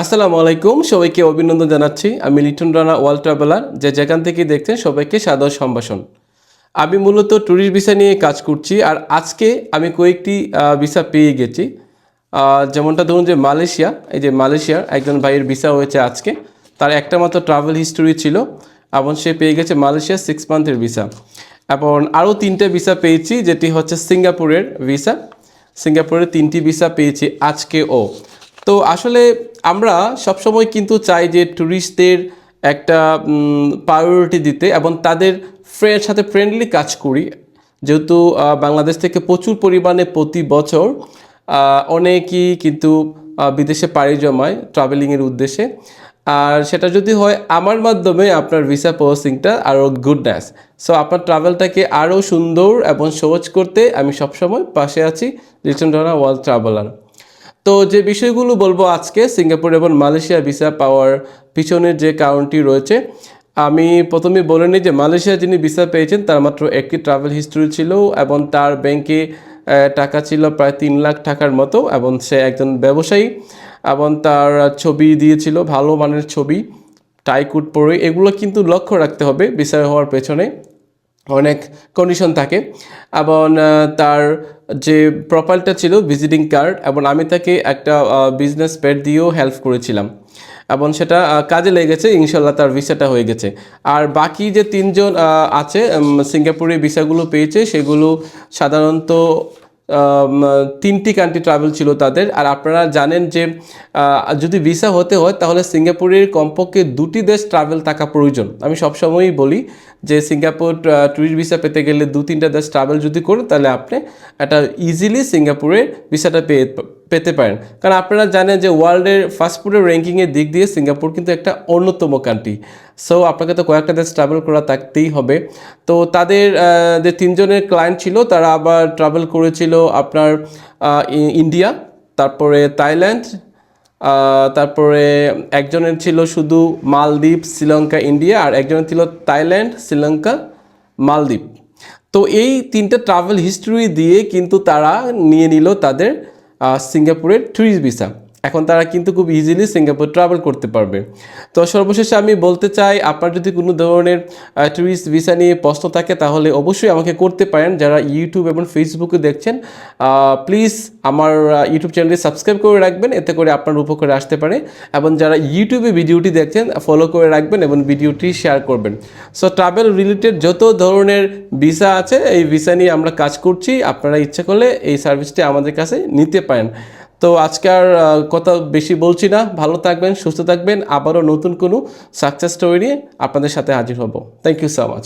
আসসালামু আলাইকুম, সবাইকে অভিনন্দন জানাচ্ছি। আমি লিটন রানা ওয়ার্ল্ড ট্রাভেলার, যেখান থেকে দেখছেন সবাইকে সাদর সম্ভাষণ। আমি মূলত ট্যুরিস্ট ভিসা নিয়ে কাজ করছি, আর আজকে আমি কয়েকটি ভিসা পেয়ে গেছি। যেমনটা ধরুন যে মালয়েশিয়া, এই যে মালয়েশিয়ার একজন ভাইয়ের ভিসা হয়েছে আজকে। তার একটা মাত্র ট্রাভেল হিস্টোরি ছিল এবং সে পেয়ে গেছে মালয়েশিয়া 6 মান্থের ভিসা। এবং আরও 3টে ভিসা পেয়েছি, যেটি হচ্ছে সিঙ্গাপুরের ভিসা। সিঙ্গাপুরের 3টি ভিসা পেয়েছি আজকেও। তো আসলে আমরা সবসময় কিন্তু চাই যে ট্যুরিস্টদের একটা প্রায়োরিটি দিতে এবং তাদের সাথে ফ্রেন্ডলি কাজ করি, যেহেতু বাংলাদেশ থেকে প্রচুর পরিমাণে প্রতি বছর অনেকেই কিন্তু বিদেশে পাড়ি জমায় ট্রাভেলিংয়ের উদ্দেশ্যে। আর সেটা যদি হয় আমার মাধ্যমে, আপনার ভিসা প্রসেসিংটা আরও গুডনেস, সো আপনার ট্রাভেলটাকে আরও সুন্দর এবং সহজ করতে আমি সবসময় পাশে আছি, লিটন রানা ওয়ার্ল্ড ট্রাভেলার। তো যে বিষয়গুলো বলবো আজকে সিঙ্গাপুর এবং মালয়েশিয়া ভিসা পাওয়ার পিছনের যে কারণটি রয়েছে, আমি প্রথমে বলে নিই যে মালয়েশিয়া যিনি ভিসা পেয়েছেন তার মাত্র একটি ট্রাভেল হিস্ট্রি ছিল এবং তার ব্যাংকে টাকা ছিল প্রায় 3 লাখ টাকার মতো, এবং সে একজন ব্যবসায়ী এবং তার ছবি দিয়েছিল, ভালো মানের ছবি, টাইকুট পরে। এগুলো কিন্তু লক্ষ্য রাখতে হবে ভিসা হওয়ার পেছনে, অনেক কন্ডিশন থাকে। এবং তার যে প্রোফাইলটা ছিল ভিজিটিং কার্ড, এবং আমি তাকে একটা বিজনেস প্যাড দিয়েও হেল্প করেছিলাম এবং সেটা কাজে লেগেছে। ইনশাল্লাহ তার ভিসাটা হয়ে গেছে। আর বাকি যে 3জন আছে সিঙ্গাপুরে ভিসাগুলো পেয়েছে, সেগুলো সাধারণত 3টি কান্ট্রি ট্রাভেল ছিল তাদের। আর আপনারা জানেন যে যদি ভিসা হতে হয় তাহলে সিঙ্গাপুরের কমপক্ষে 2টি দেশ ট্রাভেল থাকা প্রয়োজন। আমি সবসময়ই বলি যে সিঙ্গাপুর ট্যুরিস্ট ভিসা পেতে গেলে 2-3টা দেশ ট্রাভেল যদি করেন তাহলে আপনি একটা ইজিলি সিঙ্গাপুরে ভিসাটা পেতে পারেন। কারণ আপনারা জানেন যে ওয়ার্ল্ডের ফাস্টফুডের র্যাঙ্কিংয়ের দিক দিয়ে সিঙ্গাপুর কিন্তু একটা অন্যতম কান্ট্রি। সো আপনাকে তো কয়েকটা দেশ ট্রাভেল করা থাকতেই হবে। তো তাদের যে 3জনের ক্লায়েন্ট ছিল তারা আবার ট্রাভেল করেছিল আপনার ইন্ডিয়া, তারপরে থাইল্যান্ড, তারপরে একজনের ছিল শুধু মালদ্বীপ, শ্রীলঙ্কা, ইন্ডিয়া, আর একজনের ছিল থাইল্যান্ড, শ্রীলঙ্কা, মালদ্বীপ। তো এই 3টা ট্রাভেল হিস্ট্রি দিয়ে কিন্তু তারা নিয়ে নিল তাদের সিঙ্গাপুরের ট্যুরিস্ট ভিসা। এখন তারা কিন্তু খুব ইজিলি সিঙ্গাপুর ট্রাভেল করতে পারবে। তো সর্বশেষে আমি বলতে চাই, আপনার যদি কোনো ধরনের ট্যুরিস্ট ভিসা নিয়ে প্রশ্ন থাকে তাহলে অবশ্যই আমাকে করতে পারেন। যারা ইউটিউব এবং ফেসবুকে দেখছেন, প্লিজ আমার ইউটিউব চ্যানেলটি সাবস্ক্রাইব করে রাখবেন, এতে করে আপনার উপকারে আসতে পারে। এবং যারা ইউটিউবে ভিডিওটি দেখছেন ফলো করে রাখবেন এবং ভিডিওটি শেয়ার করবেন। সো ট্রাভেল রিলেটেড যত ধরনের ভিসা আছে এই ভিসা নিয়ে আমরা কাজ করছি। আপনারা ইচ্ছে করলে এই সার্ভিসটি আমাদের কাছে নিতে পারেন। তো আজকে আর কথা বেশি বলছি না, ভালো থাকবেন, সুস্থ থাকবেন। আবারও নতুন কোনো সাকসেস স্টোরি নিয়ে আপনাদের সাথে হাজির হব। Thank you so much.